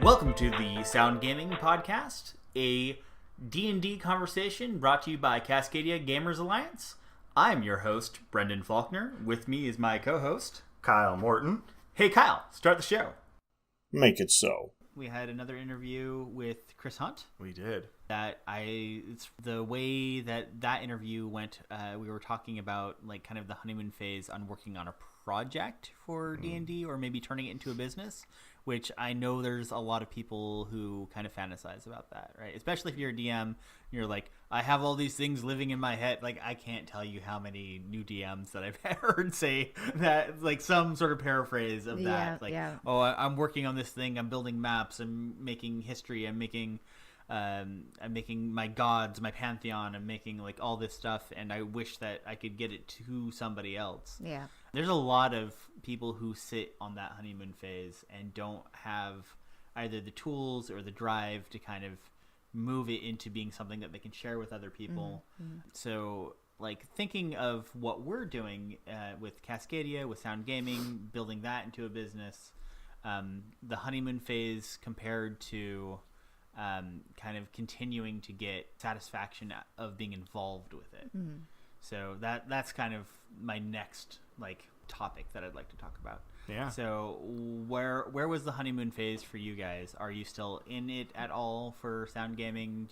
Welcome to the Sound Gaming Podcast, a D&D conversation brought to you by Cascadia Gamers Alliance. I'm your host, Brendan Faulkner. With me is my co-host, Kyle Morton. Hey Kyle, start the show. Make it so. We had another interview with Chris Hunt. We did. It's the way that interview went. We were talking about like kind of the honeymoon phase on working on a project for D&D or maybe turning it into a business, which I know there's a lot of people who kind of fantasize about that, right? Especially if you're a DM, you're like, I have all these things living in my head. Like, I can't tell you how many new DMs that I've heard say that, like some sort of paraphrase of that. Like, oh, I'm working on this thing. I'm building maps. I'm making history. I'm making my gods, my pantheon. I'm making like all this stuff, and I wish that I could get it to somebody else. Yeah. There's a lot of people who sit on that honeymoon phase and don't have either the tools or the drive to kind of move it into being something that they can share with other people. Mm-hmm. So like thinking of what we're doing with Cascadia, with Sound Gaming, building that into a business, the honeymoon phase compared to kind of continuing to get satisfaction of being involved with it. Mm-hmm. So that's kind of my next like topic that I'd like to talk about. Yeah. So where was the honeymoon phase for you guys? Are you still in it at all for Sound Gaming?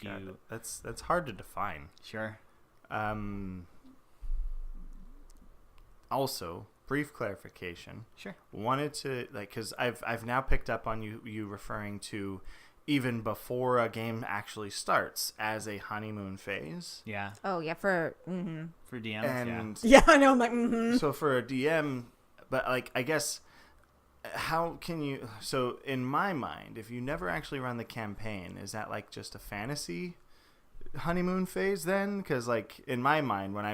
That's hard to define. Sure. Also, brief clarification. Sure. Wanted to because I've now picked up on you referring to even before a game actually starts as a honeymoon phase. Yeah. Oh yeah, for DMs. And yeah, I know. I'm like, So for a DM, but like I guess, how can you? So in my mind, if you never actually run the campaign, is that like just a fantasy honeymoon phase then? Because like in my mind, when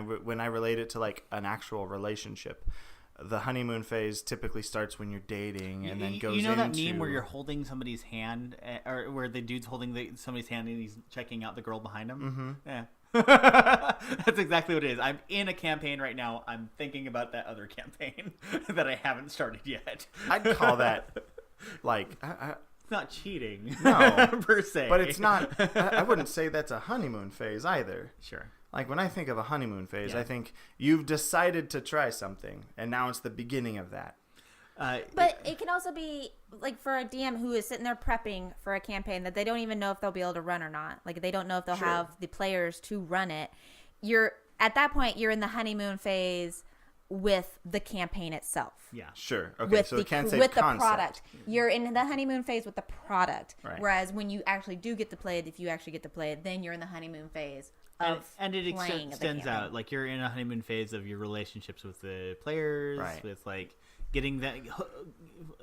I relate it to like an actual relationship, the honeymoon phase typically starts when you're dating and then goes into... You know that meme where you're holding somebody's hand, or where the dude's holding somebody's hand and he's checking out the girl behind him? Mm-hmm. Yeah. That's exactly what it is. I'm in a campaign right now. I'm thinking about that other campaign that I haven't started yet. I'd call that like... It's not cheating. No. Per se. But it's not... I wouldn't say that's a honeymoon phase either. Sure. Like, when I think of a honeymoon phase, yeah. I think you've decided to try something, and now it's the beginning of that. But it can also be, like, for a DM who is sitting there prepping for a campaign that they don't even know if they'll be able to run or not. Like, they don't know if they'll have the players to run it. At that point, you're in the honeymoon phase with the campaign itself. Yeah. Sure. Okay, so it can't say with concept. the product. You're in the honeymoon phase with the product. Right. Whereas when you actually do get to play it, if you actually get to play it, then you're in the honeymoon phase. And it extends out. Like, you're in a honeymoon phase of your relationships with the players, right. with like getting that,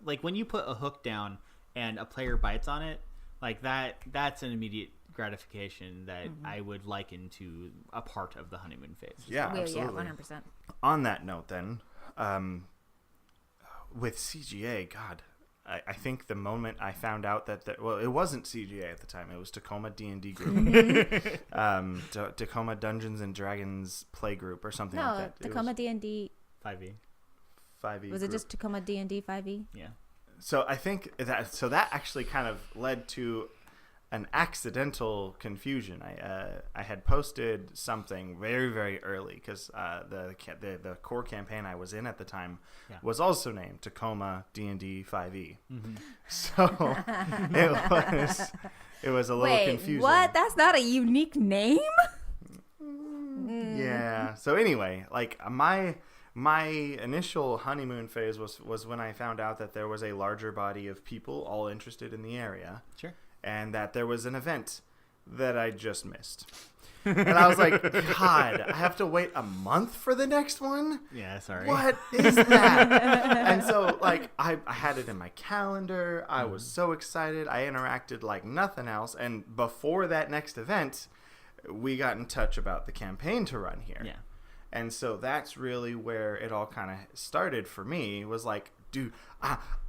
like when you put a hook down and a player bites on it, like that's an immediate gratification that I would liken to a part of the honeymoon phase. Yeah, absolutely. Yeah, 100%. On that note, then, with CGA, God, I think the moment I found out that it wasn't CGA at the time, it was Tacoma D&D Group, Tacoma Dungeons and Dragons Play Group or something like that. Tacoma D&D 5e. 5e. Was it just Tacoma D&D 5e? Yeah. So I think that actually kind of led to an accidental confusion. I had posted something very, very early because the core campaign I was in at the time was also named Tacoma D&D 5e. Mm-hmm. So it was a little confusing. What? That's not a unique name? Yeah. So anyway, like my initial honeymoon phase was when I found out that there was a larger body of people all interested in the area. Sure. And that there was an event that I just missed. And I was like, God, I have to wait a month for the next one? Yeah, sorry. What is that? And so, like, I had it in my calendar. I was so excited. I interacted like nothing else. And before that next event, we got in touch about the campaign to run here. Yeah. And so that's really where it all kind of started for me, was like, dude,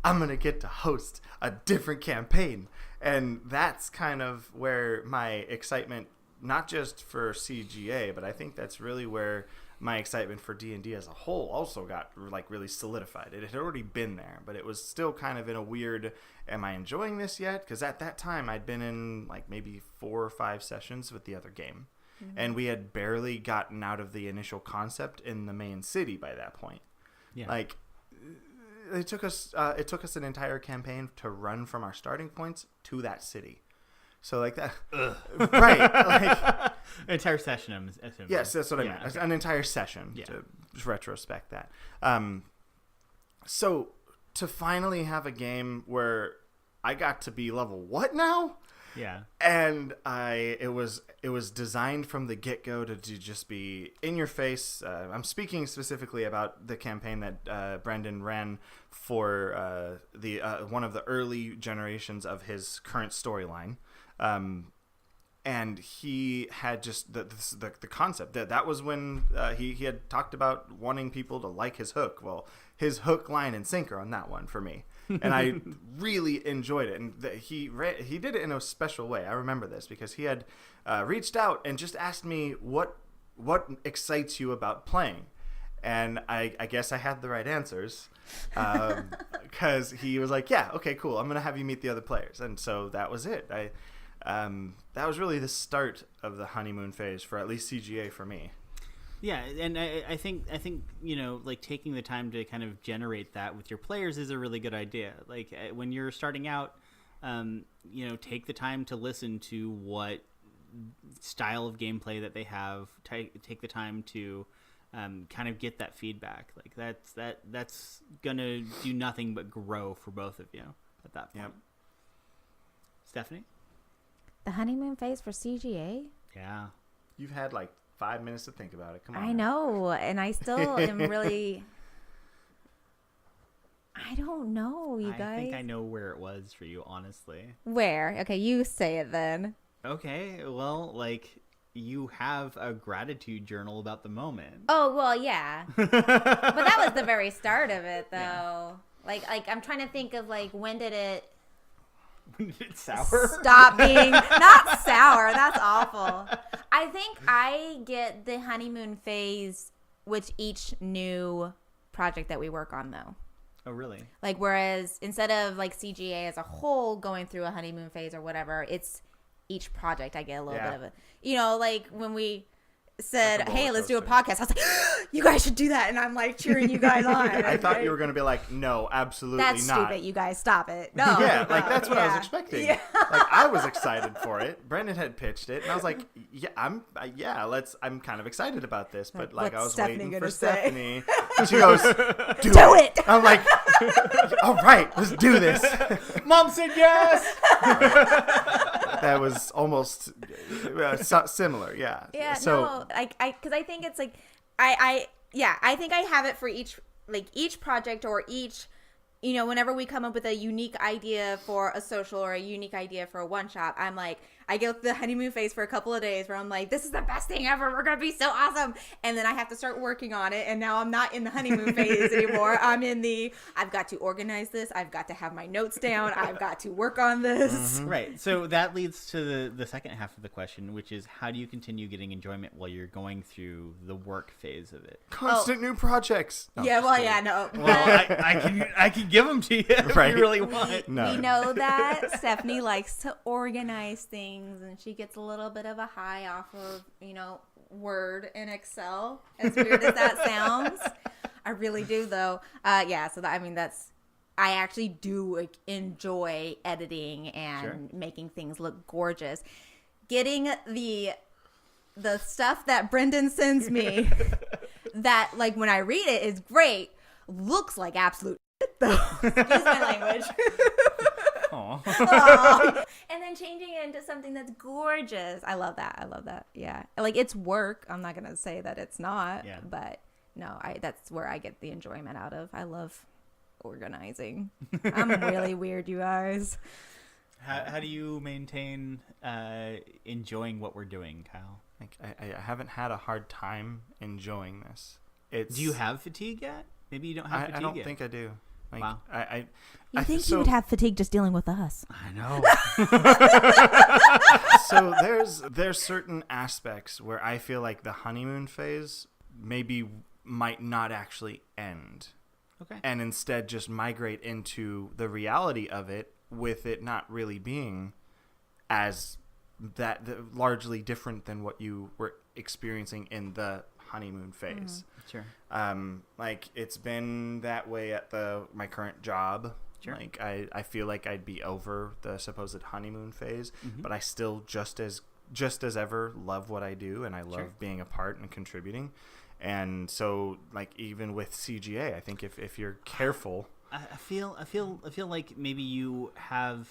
I'm going to get to host a different campaign. And that's kind of where my excitement not just for CGA, but I think that's really where my excitement for D&D as a whole also got like really solidified. It had already been there, but it was still kind of in a weird, am I enjoying this yet? Because at that time I'd been in like maybe 4 or 5 sessions with the other game, and we had barely gotten out of the initial concept in the main city by that point. Yeah. Like it took us an entire campaign to run from our starting points to that city. So like that, right? Like entire session, I'm assuming. yes, that's what I meant. Okay. An entire session to retrospect that. So to finally have a game where I got to be level what now? Yeah. And it was designed from the get-go to just be in your face. I'm speaking specifically about the campaign that Brendan ran for the one of the early generations of his current storyline. And he had just the concept that was when he had talked about wanting people to like his hook. Well, his hook, line, and sinker on that one for me, and I really enjoyed it. And he did it in a special way. I remember this because he had reached out and just asked me what excites you about playing. And I guess I had the right answers because he was like, yeah, okay, cool. I'm going to have you meet the other players. And so that was it. That was really the start of the honeymoon phase for at least CGA for me. Yeah, and I think like taking the time to kind of generate that with your players is a really good idea. Like when you're starting out, take the time to listen to what style of gameplay that they have. Take the time to kind of get that feedback. Like that's gonna do nothing but grow for both of you at that point. Yep. Stephanie? The honeymoon phase for CGA? Yeah. You've had like 5 minutes to think about it. Come on. I know, and I still am really... I don't know, you guys. I think I know where it was for you, honestly. Where? Okay, you say it then. Okay, well, like, you have a gratitude journal about the moment. Oh, well, yeah. But that was the very start of it, though. Yeah. Like I'm trying to think of, like, when did it... It's sour. Stop being not sour. That's awful. I think I get the honeymoon phase with each new project that we work on, though. Oh, really? Like, whereas instead of like CGA as a whole going through a honeymoon phase or whatever, it's each project I get a little bit of it. Like when we said, hey, let's do a podcast, I was like, you guys should do that, and I'm like cheering you guys on. I thought you were going to be like, no, absolutely that's not. That's stupid. You guys stop it. No. Yeah, like that's what I was expecting. Yeah. Like I was excited for it. Brendan had pitched it, and I was like, I'm kind of excited about this, but like I was Stephanie waiting for say? Stephanie. She goes, do it. I'm like, all right, let's do this. Mom said yes. That was almost similar, yeah. Yeah, so, no, because I think it's like, I think I have it for each project or each, whenever we come up with a unique idea for a social or a unique idea for a one-shot, I'm like, I go through the honeymoon phase for a couple of days where I'm like, this is the best thing ever. We're going to be so awesome. And then I have to start working on it. And now I'm not in the honeymoon phase anymore. I'm in I've got to organize this. I've got to have my notes down. I've got to work on this. Mm-hmm. Right. So that leads to the second half of the question, which is how do you continue getting enjoyment while you're going through the work phase of it? Constant new projects. No, yeah, well, yeah, no. Well, I can give them to you if you really want. We know that Stephanie likes to organize things. And she gets a little bit of a high off of, Word and Excel, as weird as that sounds. I really do, though. So I actually do enjoy editing and making things look gorgeous. Getting the stuff that Brendan sends me that, like, when I read it is great, looks like absolute shit, though. Excuse my language. Aww. And then changing it into something that's gorgeous. I love that. Yeah. Like, it's work. I'm not going to say that it's not. Yeah. But no, that's where I get the enjoyment out of. I love organizing. I'm really weird, you guys. How do you maintain enjoying what we're doing, Kyle? Like, I haven't had a hard time enjoying this. Do you have fatigue yet? Maybe you don't have fatigue yet. I don't think I do. Like, Wow. You think you would have fatigue just dealing with us? I know. So there's certain aspects where I feel like the honeymoon phase might not actually end. Okay. And instead just migrate into the reality of it, with it not really being as largely different than what you were experiencing in the honeymoon phase. Sure. Like, it's been that way at my current job. Sure. Like, I feel like I'd be over the supposed honeymoon phase, but I still just as ever love what I do, and I love being a part and contributing. And so, like, even with CGA, I think if you're careful, I feel like maybe you have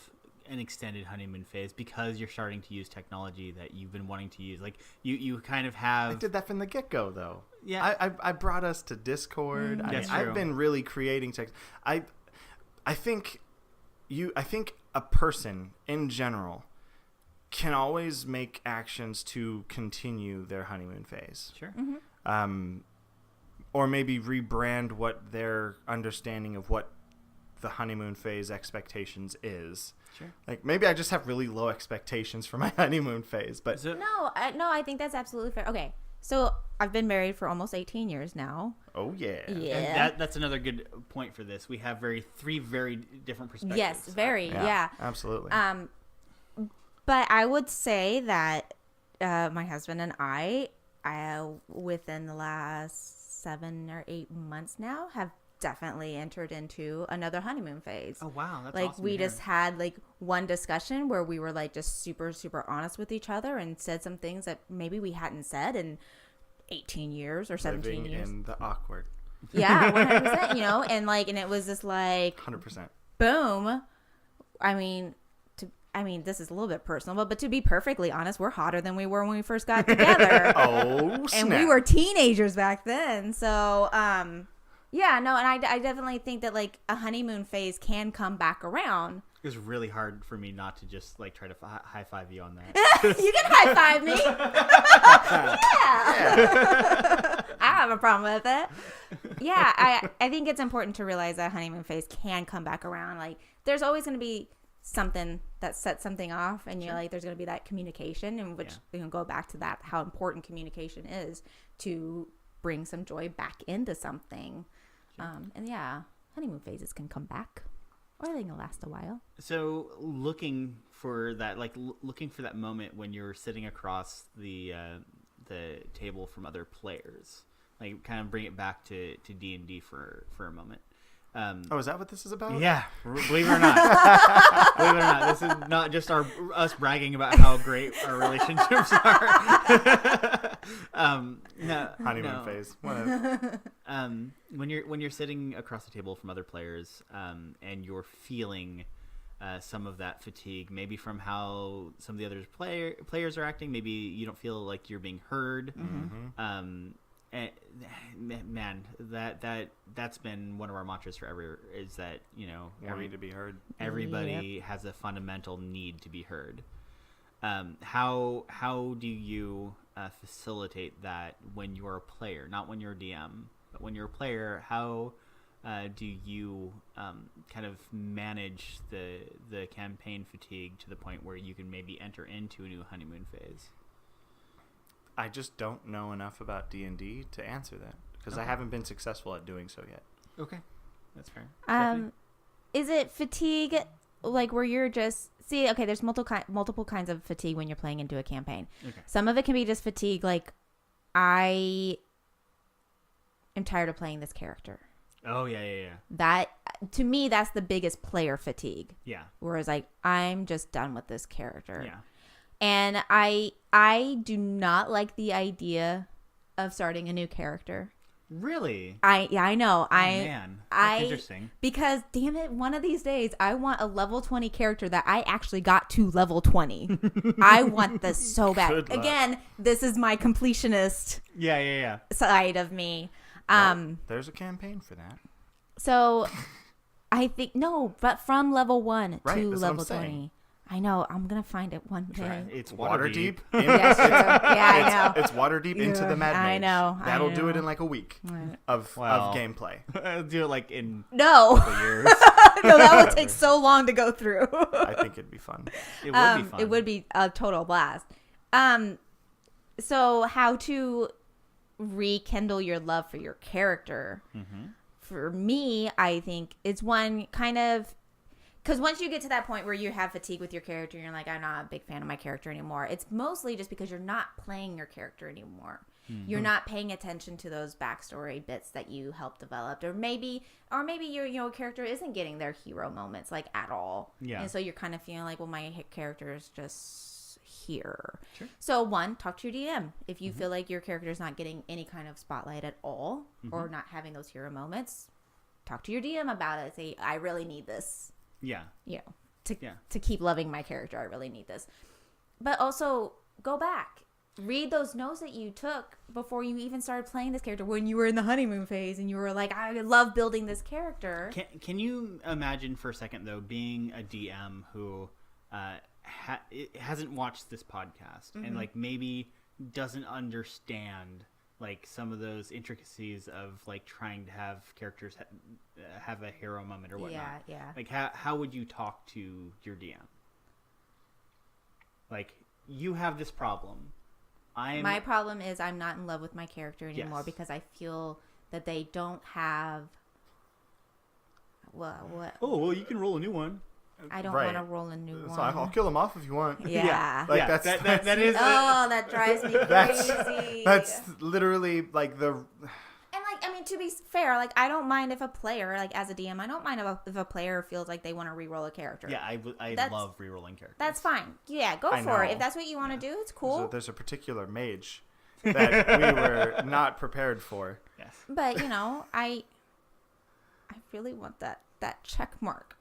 an extended honeymoon phase because you're starting to use technology that you've been wanting to use. Like, you kind of have. I did that from the get-go, though. Yeah. I brought us to Discord. That's true. I've been really creating tech. I think a person in general can always make actions to continue their honeymoon phase. Sure. Or maybe rebrand what their understanding of what the honeymoon phase expectations is. Sure. Like, maybe I just have really low expectations for my honeymoon phase, but No, I think that's absolutely fair. Okay, so I've been married for almost 18 years now. oh yeah. And that's another good point for this. We have three very different perspectives. Yes, very, yeah. Absolutely. But I would say that my husband and I, within the last 7 or 8 months now, have definitely entered into another honeymoon phase. Oh wow, that's like awesome we to hear. just had like one discussion where we were like just super honest with each other and said some things that maybe we hadn't said in 18 years or 17 Living years. in the awkward. Yeah, 100%, you know, and it was just like 100%. boom. I mean, this is a little bit personal, but to be perfectly honest, we're hotter than we were when we first got together. Oh, snap. And we were teenagers back then. So, yeah, no, and I definitely think that like a honeymoon phase can come back around. It was really hard for me not to just like try to high five you on that. You can high five me. Yeah. I don't have a problem with it. Yeah, I think it's important to realize that honeymoon phase can come back around. Like, there's always going to be something that sets something off, and you're like, there's going to be that communication, in which we can go back to that, how important communication is to bring some joy back into something. And yeah, honeymoon phases can come back, or they can last a while. So looking for that moment when you're sitting across the table from other players, like kind of bring it back to D&D for a moment. Is that what this is about? Yeah, believe it or not. Believe it or not, this is not just us bragging about how great our relationships are. Honeymoon phase. Whatever. When you're sitting across the table from other players, and you're feeling some of that fatigue, maybe from how some of the other players are acting, maybe you don't feel like you're being heard. And, man, that's been one of our mantras forever, is that, you know, Wanting to be heard. everybody has a fundamental need to be heard. How do you facilitate that when you're a player, not when you're a DM, but when you're a player? How do you kind of manage the campaign fatigue to the point where you can maybe enter into a new honeymoon phase? I just don't know enough about D&D to answer that, because I haven't been successful at doing so yet. Okay, that's fair. Is it fatigue, like where you're just okay? There's multiple kinds of fatigue when you're playing into a campaign. Okay. Some of it can be just fatigue, like I am tired of playing this character. Oh yeah. That, to me, that's the biggest player fatigue. Yeah. Whereas like I'm just done with this character. Yeah. And I do not like the idea of starting a new character. Really? I know. Oh, man, that's interesting. Because damn it, one of these days I want a level 20 character that I actually got to level 20. I want this so bad. Good luck. Again, this is my completionist Yeah. side of me. Well, there's a campaign for that. So I think but from level 1 Right, to that's what I'm level saying. 20. I know. I'm gonna find it one day. It's Waterdeep. Yes, true. Yeah, I know. It's Waterdeep into the Mad Mage. I know. That'll do it in like a week of gameplay. I'll do it like in No. a couple years. No, that would take so long to go through. I think it'd be fun. It would be fun. It would be a total blast. So how to rekindle your love for your character? Mm-hmm. For me, I think it's one kind of, because once you get to that point where you have fatigue with your character, you're like, I'm not a big fan of my character anymore. It's mostly just because you're not playing your character anymore. Mm-hmm. You're not paying attention to those backstory bits that you helped develop, or maybe your character isn't getting their hero moments like at all. Yeah. And so you're kind of feeling like, well, my character is just here. Sure. So one, talk to your DM. If you feel like your character is not getting any kind of spotlight at all, or not having those hero moments, talk to your DM about it. Say, I really need this. Yeah. To keep loving my character, I really need this. But also, go back. Read those notes that you took before you even started playing this character when you were in the honeymoon phase and you were like, I love building this character. Can you imagine for a second, though, being a DM who hasn't watched this podcast and like maybe doesn't understand like some of those intricacies of like trying to have characters have a hero moment or whatnot. Yeah. Like how would you talk to your DM? Like, you have this problem. My problem is I'm not in love with my character anymore Yes. because I feel that they don't have. What? Oh, well, you can roll a new one. I don't Right. want to roll a new one. So I'll kill him off if you want. Yeah. Like, Yeah, that's that is. Oh, that drives me crazy. That's literally like the. And like, I mean, to be fair, like I don't mind if a player, like as a DM, I don't mind if a player feels like they want to re-roll a character. Yeah, I That's- love rerolling characters. That's fine. Yeah, go I for it. know. If that's what you want to do, it's cool. So there's a particular mage that we were not prepared for. Yes. But I really want that check mark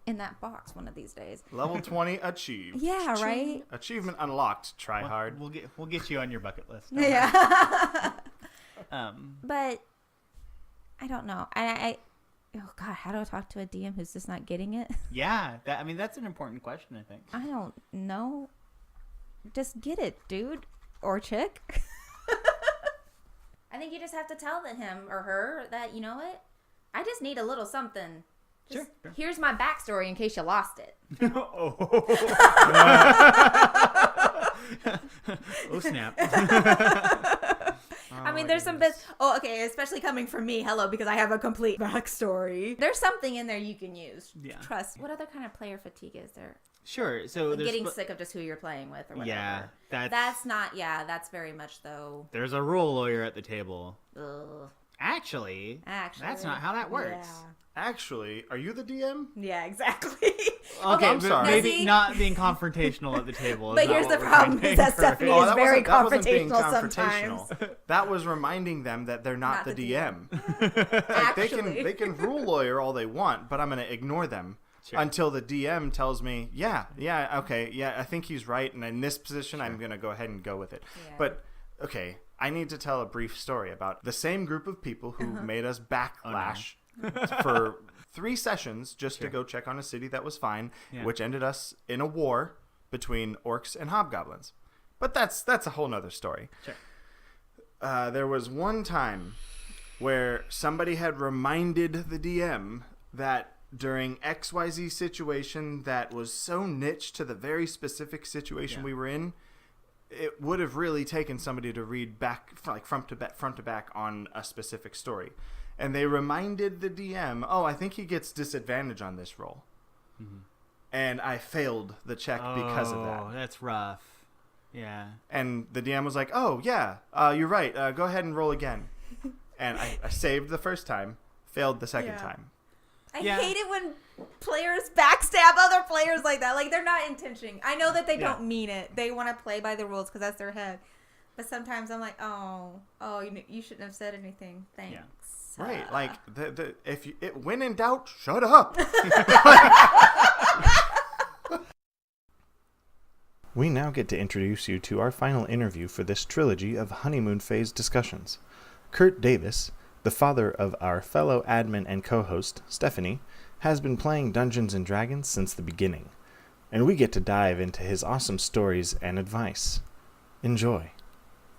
in that box one of these days. Level 20 achieved. Yeah, right. Achievement unlocked. Try hard. We'll get you on your bucket list. Yeah. But I don't know. Oh God, how do I talk to a DM who's just not getting it? yeah, that's an important question, I think. I don't know. Just get it, dude or chick. I think you just have to tell him or her that, you know what? I just need a little something. Just, Sure. Here's my backstory in case you lost it. Oh snap. I mean, there's some bits. Oh, okay, especially coming from me. Hello, because I have a complete backstory. There's something in there you can use. Yeah. Trust. What other kind of player fatigue is there? Sure. So there's Getting sick of just who you're playing with or whatever. Yeah, That's not. Yeah, that's very much though. There's a rule lawyer at the table. Ugh. Actually, Actually, that's not how that works. Actually, are you the DM? Yeah, exactly. Okay, I'm but sorry. maybe See? not being confrontational at the table. Is But not here's what the we're problem: trying is to that encourage. Stephanie is very that wasn't being confrontational sometimes. That was reminding them that they're not the DM. Actually, They can rule lawyer all they want, but I'm going to ignore them. Sure. Until the DM tells me, I think he's right, and in this position, I'm going to go ahead and go with it. Yeah. But, okay, I need to tell a brief story about the same group of people who made us backlash for 3 sessions just to go check on a city that was fine, which ended us in a war between orcs and hobgoblins. But that's a whole nother story. Sure. There was one time where somebody had reminded the DM that during XYZ situation that was so niche to the very specific situation we were in, it would have really taken somebody to read back, like front to back on a specific story. And they reminded the DM, I think he gets disadvantage on this roll. Mm-hmm. And I failed the check because of that. Oh, that's rough. Yeah. And the DM was like, you're right. Go ahead and roll again. And I saved the first time, failed the second time. I hate it when players backstab other players like that. Like, they're not intentioning. I know that they don't mean it. They want to play by the rules because that's their head. But sometimes I'm like, you shouldn't have said anything. Thanks. Yeah. Right. Like, when in doubt, shut up. We now get to introduce you to our final interview for this trilogy of honeymoon phase discussions. Curt Davis, the father of our fellow admin and co-host, Stephanie, has been playing Dungeons & Dragons since the beginning. and we get to dive into his awesome stories and advice. Enjoy.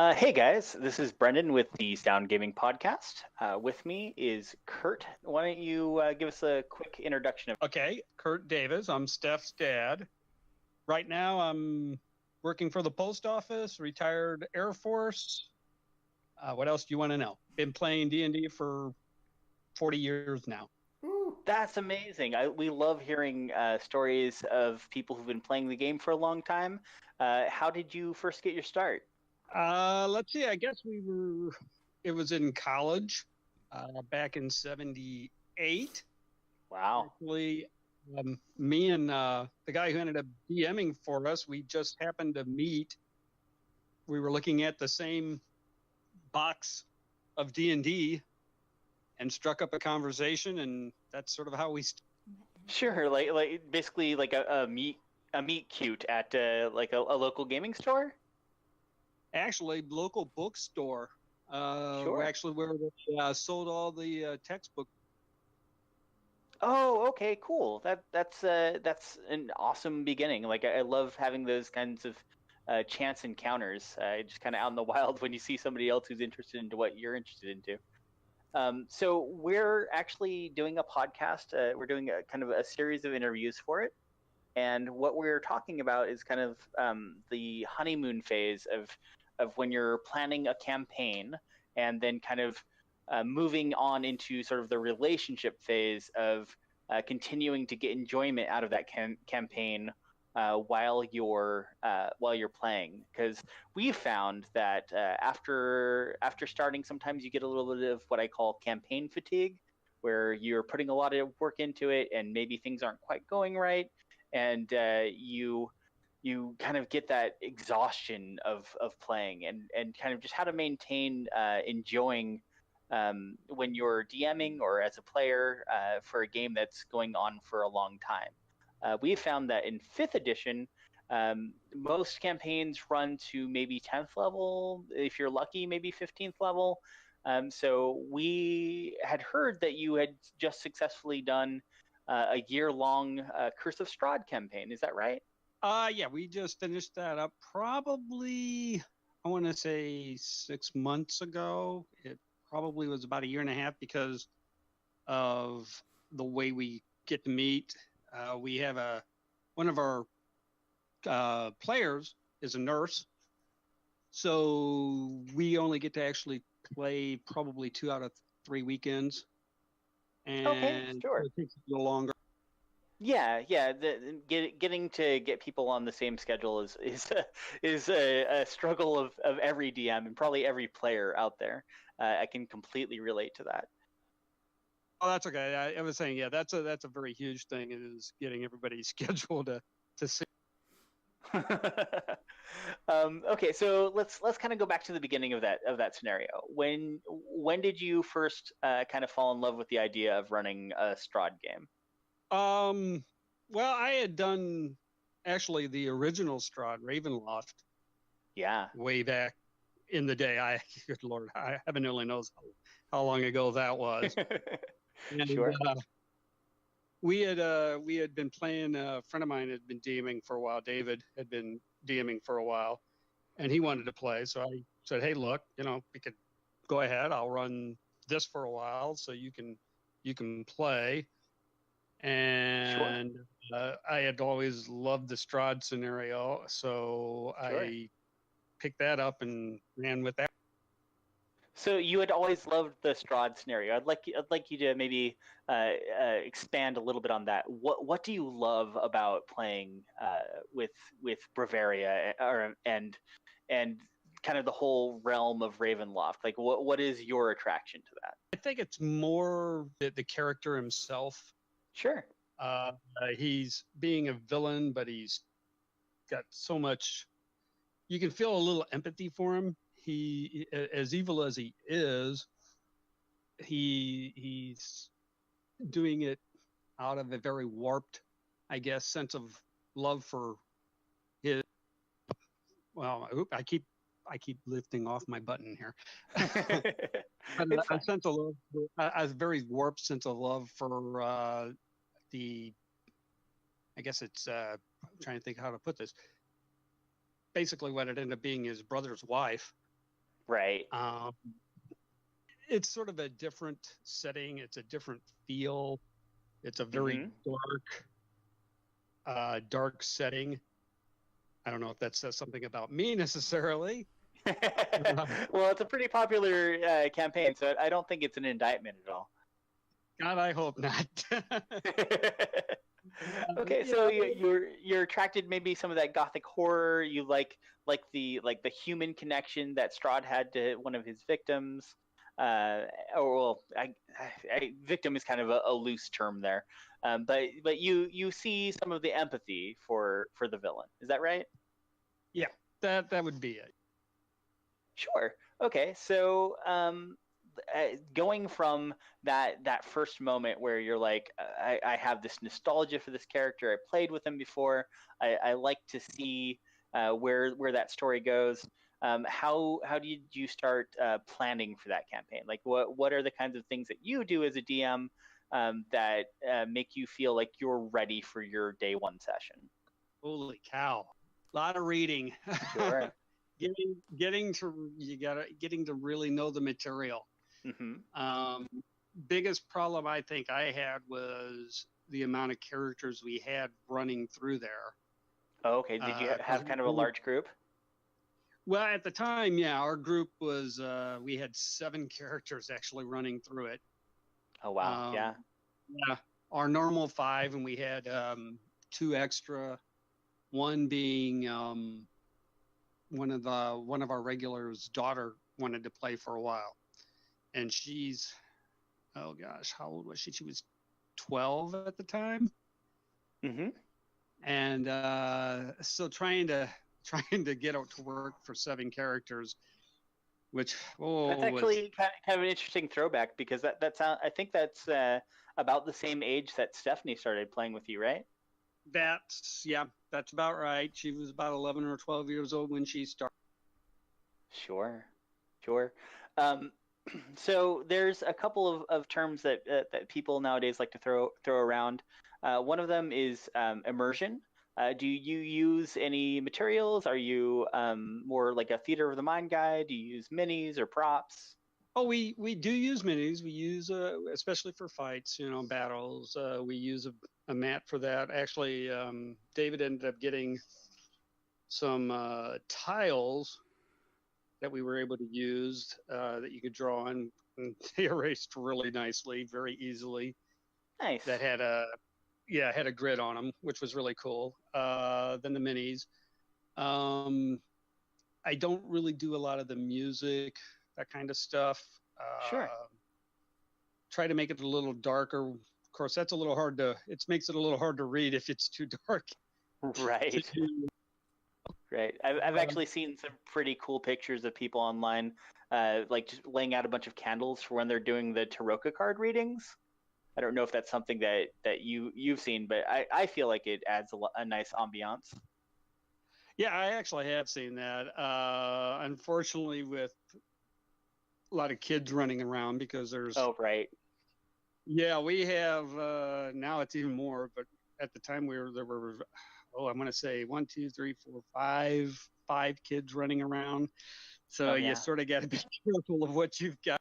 Hey guys, this is Brendan with the Sound Gaming Podcast. With me is Curt. Why don't you give us a quick introduction of? Okay, Curt Davis. I'm Steph's dad. Right now, I'm working for the post office, retired Air Force. What else do you want to know? Been playing D&D for 40 years now. That's amazing. We love hearing stories of people who've been playing the game for a long time. How did you first get your start? Let's see. I guess it was in college back in 78. Wow. Actually, me and the guy who ended up DMing for us, we just happened to meet. We were looking at the same box of D&D and struck up a conversation, and that's sort of how we Sure, like basically like a meet cute at like a local gaming store. actually local bookstore. Sure. Actually where they sold all the textbooks. Oh, okay, cool. That's an awesome beginning. Like I love having those kinds of chance encounters, just kind of out in the wild when you see somebody else who's interested into what you're interested into. So we're actually doing a podcast. We're doing a kind of a series of interviews for it, and what we're talking about is kind of the honeymoon phase of when you're planning a campaign, and then kind of moving on into sort of the relationship phase of continuing to get enjoyment out of that campaign while you're playing. Because we found that after starting, sometimes you get a little bit of what I call campaign fatigue, where you're putting a lot of work into it and maybe things aren't quite going right, and you kind of get that exhaustion of playing, and kind of just how to maintain enjoying when you're DMing or as a player for a game that's going on for a long time. We found that in 5th edition, most campaigns run to maybe 10th level, if you're lucky, maybe 15th level. So we had heard that you had just successfully done a year-long Curse of Strahd campaign. Is that right? Yeah, we just finished that up probably, I want to say 6 months ago. It probably was about a year and a half because of the way we get to meet. We have one of our players is a nurse, so we only get to actually play probably 2 out of 3 weekends, and Okay, sure. it takes a little longer. Yeah. Getting to get people on the same schedule is a struggle of every DM and probably every player out there. I can completely relate to that. Oh, that's okay. I was saying, yeah, that's a very huge thing, is getting everybody's schedule to see. Okay, so let's kind of go back to the beginning of that scenario. When did you first kind of fall in love with the idea of running a Strahd game? Well, I had done actually the original Strahd, Ravenloft. Yeah. Way back in the day. Good Lord, heaven only knows how long ago that was. And, sure. We had been playing. A friend of mine had been DMing for a while. David had been DMing for a while, and he wanted to play. So I said, "Hey, look, we could go ahead. I'll run this for a while, so you can play." And I had always loved the Strahd scenario, so Sure. I picked that up and ran with that. So you had always loved the Strahd scenario. I'd like you to maybe expand a little bit on that. What do you love about playing with Bavaria and kind of the whole realm of Ravenloft? Like what is your attraction to that? I think it's more the character himself. Sure. He's being a villain, but he's got so much. You can feel a little empathy for him. He, as evil as he is, he's doing it out of a very warped, I guess, sense of love for his. Well, I keep lifting off my button here. A sense of love, a very warped sense of love for I guess it's I'm trying to think how to put this. Basically, what it ended up being his brother's wife. Right. It's sort of a different setting. It's a different feel. It's a very dark setting. I don't know if that says something about me necessarily. Well, it's a pretty popular campaign, so I don't think it's an indictment at all. God, I hope not. Okay, so you're attracted maybe some of that gothic horror. You like the human connection that Strahd had to one of his victims. Victim is kind of a loose term there, but you see some of the empathy for the villain. Is that right? Yeah, that would be it. Sure. Okay. So, going from that first moment where you're like, I have this nostalgia for this character. I played with him before. I like to see where that story goes. How did you start planning for that campaign? Like, what are the kinds of things that you do as a DM that make you feel like you're ready for your day one session? Holy cow! A lot of reading. Sure. getting to really know the material. Mm-hmm. Biggest problem I think I had was the amount of characters we had running through there. Oh, okay. Did you have kind of a large group? Well, at the time, yeah, our group was we had 7 characters actually running through it. Oh wow! Yeah. Our normal 5, and we had 2 extra. One being one of our regulars' daughter wanted to play for a while, and she's, oh gosh, how old was she? She was 12 at the time. Mm-hmm. And so trying to get out to work for 7 characters, which that's actually kind of an interesting throwback, because I think that's about the same age that Stephanie started playing with you, right? That's about right. She was about 11 or 12 years old when she started. Sure. So there's a couple of terms that people nowadays like to throw around. One of them is immersion. Do you use any materials? Are you more like a theater of the mind guy? Do you use minis or props? Oh, we do use minis. We use especially for fights, battles. We use a mat for that. Actually, David ended up getting some tiles that we were able to use that you could draw on. And they erased really nicely, very easily. Nice. That had a grid on them, which was really cool. Then the minis. I don't really do a lot of the music, that kind of stuff. Sure. Try to make it a little darker. Of course, that's a little hard to. It makes it a little hard to read if it's too dark. Right. Right. I've actually seen some pretty cool pictures of people online, like just laying out a bunch of candles for when they're doing the Tarot card readings. I don't know if that's something that you've seen, but I feel like it adds a nice ambiance. Yeah, I actually have seen that. Unfortunately, with a lot of kids running around, because there's. Oh, right. Yeah, we have now it's even more, but at the time there were, I'm going to say 1, 2, 3, 4, 5 kids running around. So you sort of got to be careful of what you've got.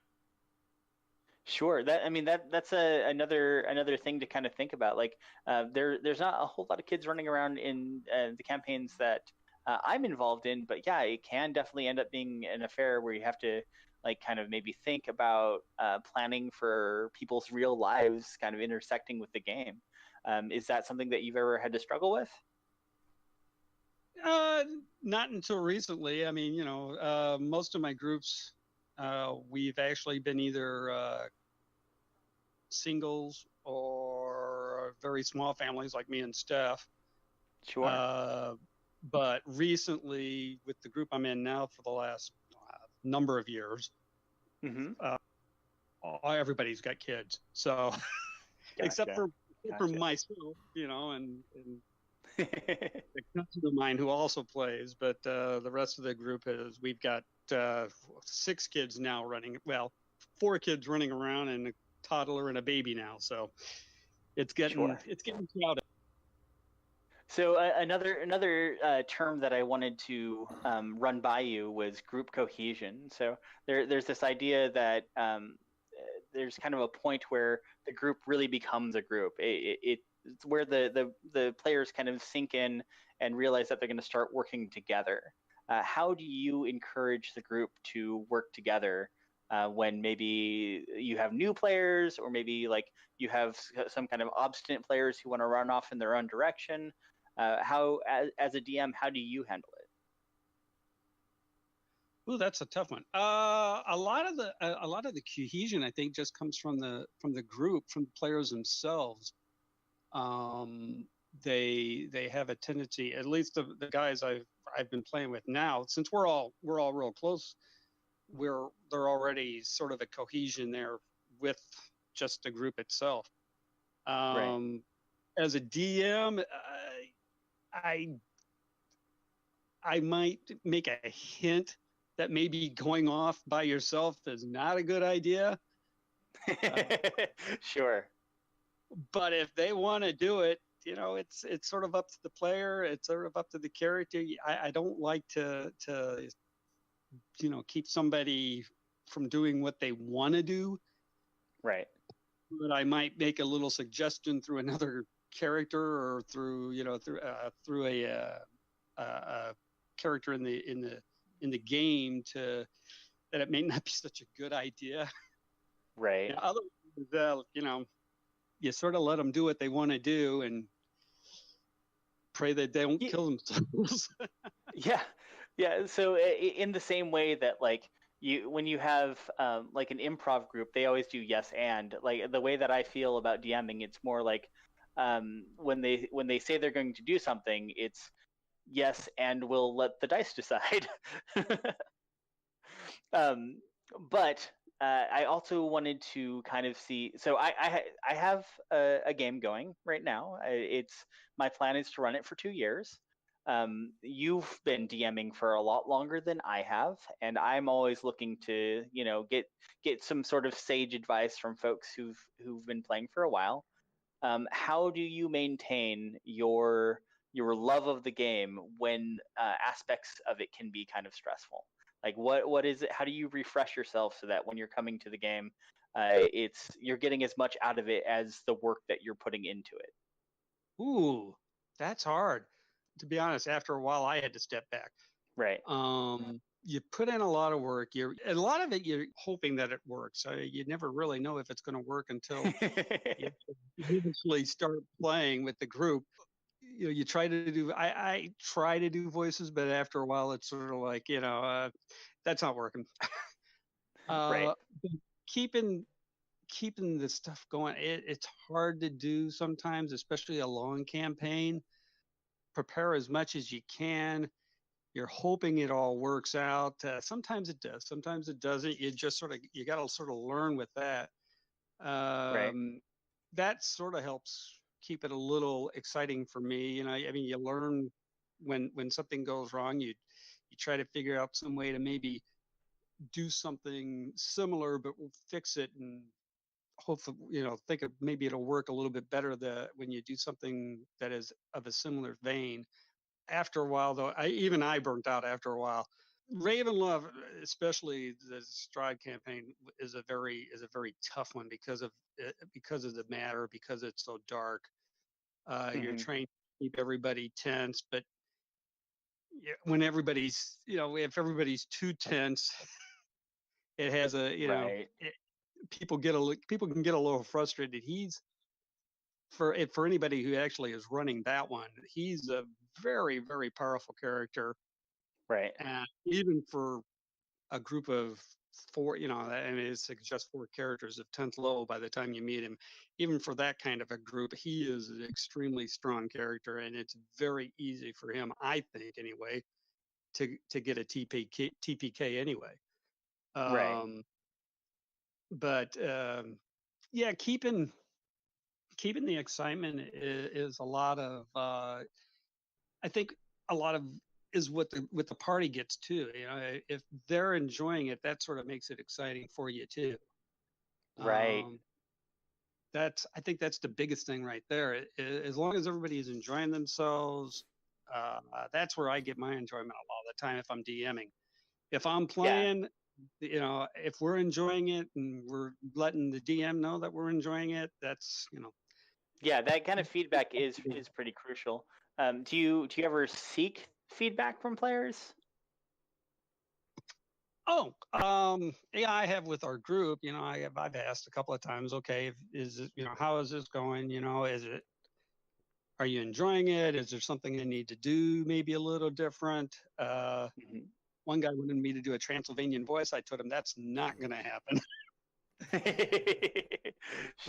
Sure. That's another thing to kind of think about. Like, there's not a whole lot of kids running around in the campaigns that I'm involved in, but yeah, it can definitely end up being an affair where you have to like kind of maybe think about planning for people's real lives kind of intersecting with the game. Is that something that you've ever had to struggle with? Not until recently. I mean, most of my groups, we've actually been either singles or very small families like me and Steph. Sure. But recently, with the group I'm in now for the last number of years, everybody's got kids. So, Gotcha. except for myself, and a cousin of mine who also plays, but the rest of the group we've got 6 kids now running. Well, 4 kids running around and a toddler and a baby now. So it's getting crowded. So another term that I wanted to run by you was group cohesion. So there's this idea that there's kind of a point where the group really becomes a group. It's where the players kind of sink in and realize that they're going to start working together. How do you encourage the group to work together when maybe you have new players, or maybe like you have some kind of obstinate players who want to run off in their own direction? How, as a DM, how do you handle it? Ooh, that's a tough one. A lot of the cohesion, I think, just comes from the group, from the players themselves. They have a tendency, at least the guys I've been playing with now, since we're all real close, they're already sort of a cohesion there with just the group itself. Right. As a DM, I might make a hint that maybe going off by yourself is not a good idea. Sure. But if they want to do it, it's sort of up to the player. It's sort of up to the character. I don't like to keep somebody from doing what they want to do. Right. But I might make a little suggestion through another character, or through a character in the game, that it may not be such a good idea. Right. Otherwise, you sort of let them do what they want to do and pray that they don't kill themselves. Yeah. So in the same way that like when you have like an improv group, they always do yes and. Like the way that I feel about DMing, it's more like when they say they're going to do something, it's yes, and we'll let the dice decide. But I also wanted to kind of see. So I have a game going right now. It's my plan is to run it for 2 years. You've been DMing for a lot longer than I have, and I'm always looking to get some sort of sage advice from folks who've been playing for a while. How do you maintain your love of the game when aspects of it can be kind of stressful? Like what is it? How do you refresh yourself so that when you're coming to the game, you're getting as much out of it as the work that you're putting into it? Ooh, that's hard. To be honest, after a while, I had to step back. Right. You put in a lot of work. A lot of it, you're hoping that it works. You never really know if it's going to work until you eventually start playing with the group. You try to do. I try to do voices, but after a while, it's sort of like that's not working. Right. Keeping this stuff going, it's hard to do sometimes, especially a long campaign. Prepare as much as you can. You're hoping it all works out. Sometimes it does, sometimes it doesn't. You got to sort of learn with that. Right. That sort of helps keep it a little exciting for me. I mean, you learn when something goes wrong. You try to figure out some way to maybe do something similar, but we'll fix it, and hopefully, think of maybe it'll work a little bit better when you do something that is of a similar vein. After a while, though, I burnt out after a while. Ravenlove, especially the Stride campaign, is a very tough one because of the matter, because it's so dark. You're Mm-hmm. trying to keep everybody tense, but when if everybody's too tense, it has Right. people can get a little frustrated. For anybody who actually is running that one, he's a very, very powerful character. Right. And even for a group of four, I mean, it's just 4 characters of 10th level by the time you meet him. Even for that kind of a group, he is an extremely strong character, and it's very easy for him, I think, anyway, to get a TPK anyway. Right. But yeah, keeping the excitement is a lot of. I think a lot of is what the party gets too. If they're enjoying it, that sort of makes it exciting for you too. Right. Um, I think that's the biggest thing right there. As long as everybody is enjoying themselves, that's where I get my enjoyment a lot of the time if I'm DMing. If I'm playing, if we're enjoying it and we're letting the DM know that we're enjoying it, that's Yeah, that kind of feedback is pretty crucial. Do you ever seek feedback from players? Oh, yeah, I have with our group. I've asked a couple of times. Okay, is it, how is this going? Are you enjoying it? Is there something I need to do maybe a little different? Mhm. One guy wanted me to do a Transylvanian voice. I told him that's not going to happen.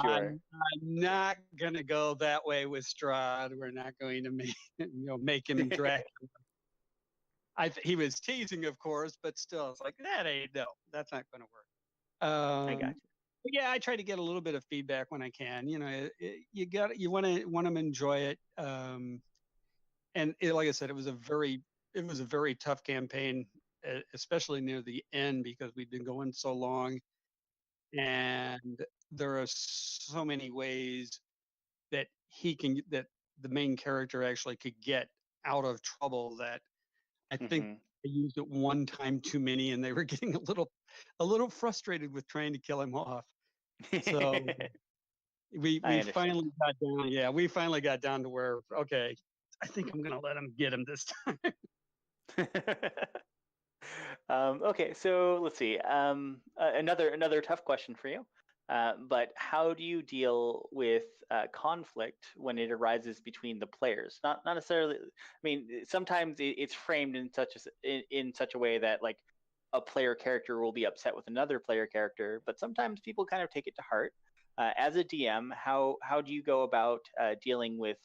Sure. I'm not going to go that way with Strahd. We're not going to make him Dracula. He was teasing, of course, but still, it's like that's not going to work. I got you. Yeah, I try to get a little bit of feedback when I can. You want them to enjoy it. Like I said, it was a very tough campaign, especially near the end because we'd been going so long, and there are so many ways that that the main character actually could get out of trouble that I think Mhm. I used it one time too many, and they were getting a little frustrated with trying to kill him off. So we I understand. finally got down. Yeah, we finally got down to where okay, I think I'm gonna let him get him this time. Okay, so let's see. Another tough question for you. But how do you deal with conflict when it arises between the players? Not necessarily. I mean, sometimes it's framed in such a way that like a player character will be upset with another player character, but sometimes people kind of take it to heart. As a DM, how do you go about dealing with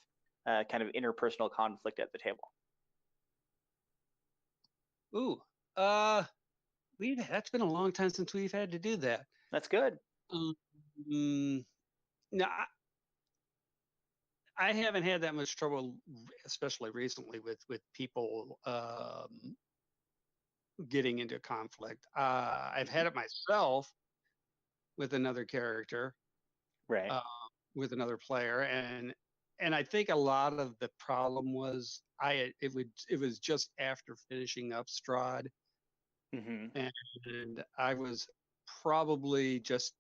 kind of interpersonal conflict at the table? Ooh, that's been a long time since we've had to do that. That's good. Um, no, I haven't had that much trouble, especially recently with people getting into conflict. I've had it myself with another character, Right. uh, with another player, and I think a lot of the problem was it was just after finishing up Strahd, Hmm. and I was probably just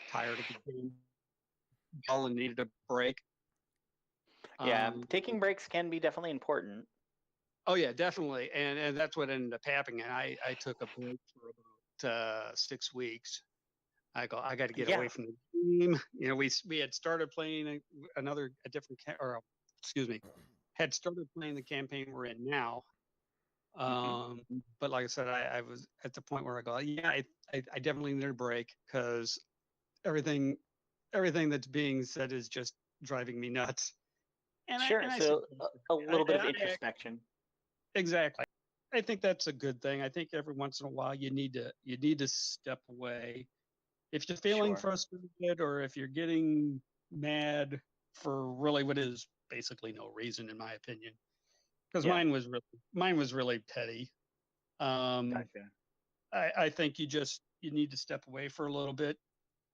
tired of the game and needed a break. Yeah, Um, taking breaks can be definitely important. oh yeah, definitely, and that's what ended up happening. And I took a break for about 6 weeks. I got to get away Yeah. from the game. We had started playing a different excuse me, had started playing the campaign we're in now. Hmm. But like I said, I was at the point where I go, yeah, I definitely need a break because everything that's being said is just driving me nuts. Sure. And I So a little bit of I introspection. exactly. I think that's a good thing. I think every once in a while you need to step away. If you're feeling Sure. frustrated or if you're getting mad for really what is basically no reason, in my opinion, because Yeah. mine was really petty. Um, Gotcha. I think you need to step away for a little bit,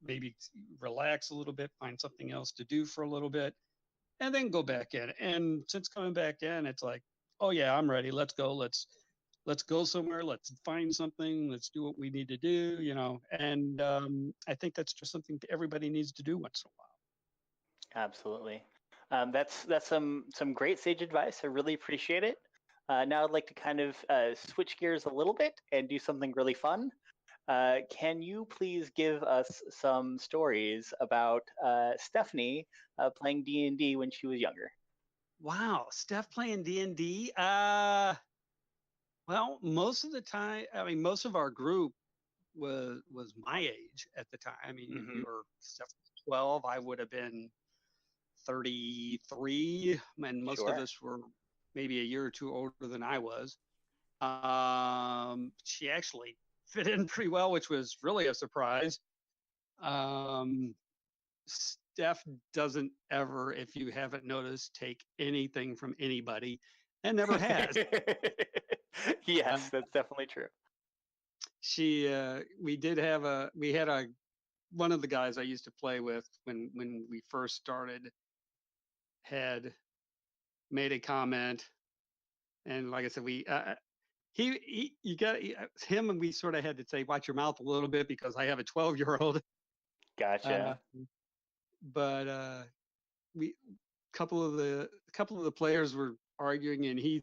maybe relax a little bit, find something else to do for a little bit, and then go back in. And since coming back in, it's like, oh yeah, I'm ready. Let's go. Let's go somewhere. Let's find something. Let's do what we need to do. And I think that's just something everybody needs to do once in a while. Absolutely. That's some great sage advice. I really appreciate it. Now I'd like to kind of switch gears a little bit and do something really fun. Can you please give us some stories about Stephanie playing D&D when she was younger? Wow, Steph playing D&D. Well, most of the time, I mean, most of our group was my age at the time. I mean, if Hmm. you were Steph was 12, I would have been 33, and most of Sure. us were maybe a year or two older than I was. She actually fit in pretty well, which was really a surprise. Um, Steph doesn't ever, if you haven't noticed, take anything from anybody, and never has. Yes, Um, that's definitely true. we had a one of the guys I used to play with when we first started had made a comment, and like I said, you got him, and we sort of had to say, watch your mouth a little bit because I have a 12-year-old. Gotcha. But we couple of the players were arguing, and he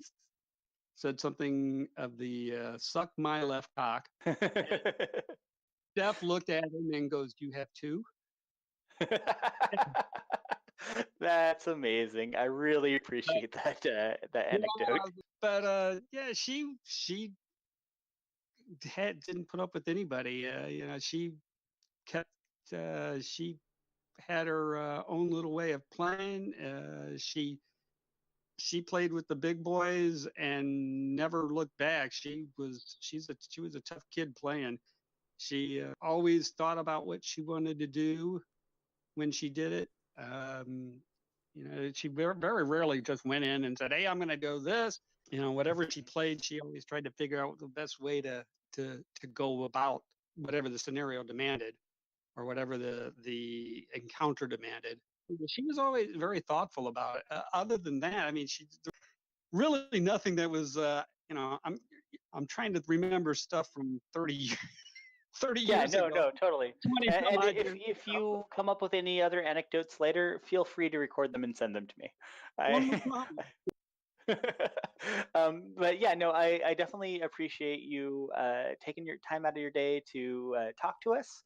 said something of the suck my left cock. Steph looked at him and goes, "You have two?" That's amazing. I really appreciate that anecdote. But yeah, she didn't put up with anybody. She kept she had her own little way of playing. She played with the big boys and never looked back. She was a tough kid playing. She always thought about what she wanted to do when she did it. She very rarely just went in and said, "Hey, I'm going to do this." Whatever she played, she always tried to figure out the best way to go about whatever the scenario demanded, or whatever the encounter demanded. She was always very thoughtful about it. Other than that, I mean, she really nothing that was. I'm trying to remember stuff from 30 years. 30 years ago. No, totally. 20 And years if you come up with any other anecdotes later, feel free to record them and send them to me. But yeah, no, I definitely appreciate you taking your time out of your day to talk to us.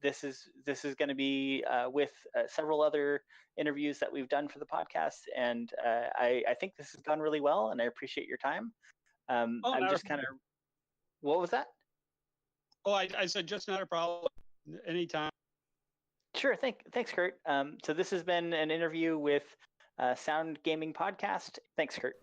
This is going to be with several other interviews that we've done for the podcast, and I think this has gone really well, and I appreciate your time. I'm just kind of. What was that? Oh, I said just not a problem. Anytime. Sure. Thanks, Curt. So this has been an interview with Sound Gaming Podcast. Thanks, Curt.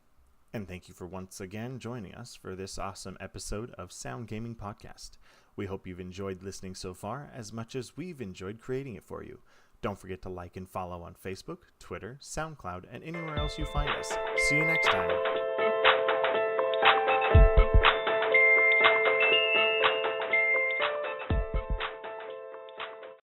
And thank you for once again joining us for this awesome episode of Sound Gaming Podcast. We hope you've enjoyed listening so far as much as we've enjoyed creating it for you. Don't forget to like and follow on Facebook, Twitter, SoundCloud, and anywhere else you find us. See you next time.